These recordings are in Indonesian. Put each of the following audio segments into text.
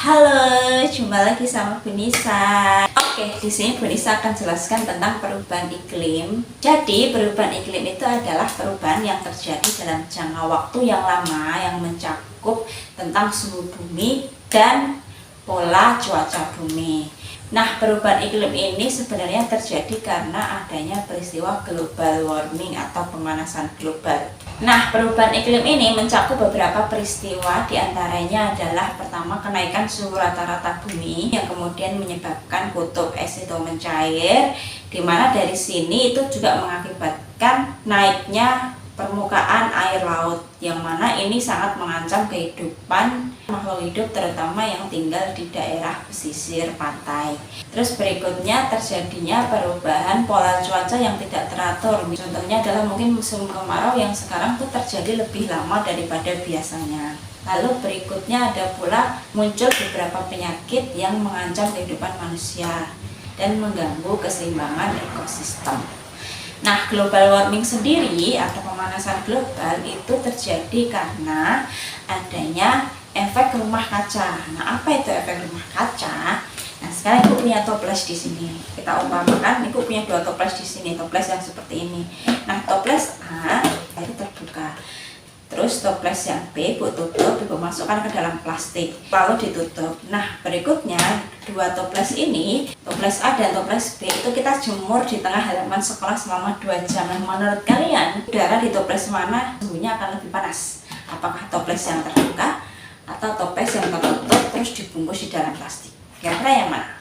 Halo, jumpa lagi sama Bu Nisa. Oke, di sini Bu Nisa akan jelaskan tentang perubahan iklim. Jadi, perubahan iklim itu adalah perubahan yang terjadi dalam jangka waktu yang lama yang mencakup tentang suhu bumi dan pola cuaca bumi. Nah, perubahan iklim ini sebenarnya terjadi karena adanya peristiwa global warming atau pemanasan global. Nah, perubahan iklim ini mencakup beberapa peristiwa, diantaranya adalah pertama kenaikan suhu rata-rata bumi yang kemudian menyebabkan kutub es itu mencair, dimana dari sini itu juga mengakibatkan naiknya permukaan air laut, yang mana ini sangat mengancam kehidupan makhluk hidup terutama yang tinggal di daerah pesisir pantai. Terus berikutnya terjadinya perubahan pola cuaca yang tidak teratur. Contohnya adalah mungkin musim kemarau yang sekarang tuh terjadi lebih lama daripada biasanya. Lalu berikutnya ada pula muncul beberapa penyakit yang mengancam kehidupan manusia dan mengganggu keseimbangan ekosistem. Nah, global warming sendiri atau pemanasan global itu terjadi karena adanya efek rumah kaca. Nah, apa itu efek rumah kaca? Nah, sekarang Ibu punya toples di sini. Kita umpamakan Ibu punya dua toples di sini, toples yang seperti ini. Nah, toples A itu terbuka. Terus toples yang B Ibu tutup, Ibu masukkan ke dalam plastik, lalu ditutup. Nah, berikutnya dua toples ini, toples A dan toples B itu kita jemur di tengah halaman sekolah selama 2 jam. Menurut kalian, udara di toples mana suhunya akan lebih panas? Apakah toples yang terbuka atau toples yang tertutup terus dibungkus di dalam plastik? Kira-kira yang mana?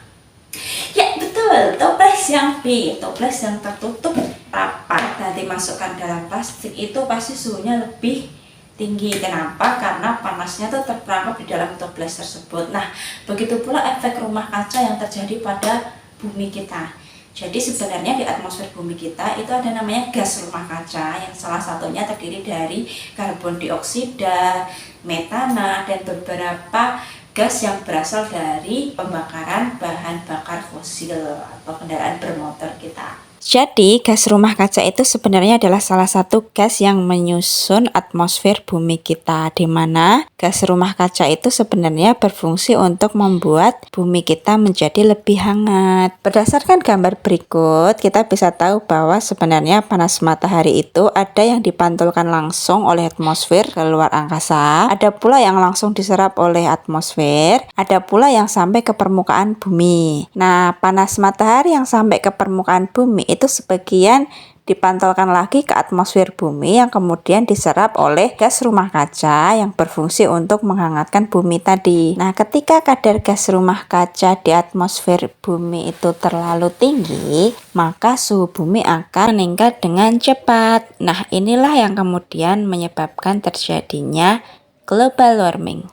Ya, betul, toples yang B, toples yang tertutup rapat dan dimasukkan dalam plastik itu pasti suhunya lebih tinggi. Kenapa? Karena panasnya tuh terperangkap di dalam toples tersebut. Nah, begitu pula efek rumah kaca yang terjadi pada bumi kita. Jadi sebenarnya di atmosfer bumi kita itu ada namanya gas rumah kaca yang salah satunya terdiri dari karbon dioksida, metana, dan beberapa gas yang berasal dari pembakaran bahan bakar fosil atau kendaraan bermotor kita. Jadi, gas rumah kaca itu sebenarnya adalah salah satu gas yang menyusun atmosfer bumi kita, di mana gas rumah kaca itu sebenarnya berfungsi untuk membuat bumi kita menjadi lebih hangat. Berdasarkan gambar berikut, kita bisa tahu bahwa sebenarnya panas matahari itu ada yang dipantulkan langsung oleh atmosfer ke luar angkasa, ada pula yang langsung diserap oleh atmosfer, ada pula yang sampai ke permukaan bumi. Nah, panas matahari yang sampai ke permukaan bumi itu sebagian dipantulkan lagi ke atmosfer bumi yang kemudian diserap oleh gas rumah kaca yang berfungsi untuk menghangatkan bumi tadi. Nah, ketika kadar gas rumah kaca di atmosfer bumi itu terlalu tinggi, maka suhu bumi akan meningkat dengan cepat. Nah, inilah yang kemudian menyebabkan terjadinya global warming.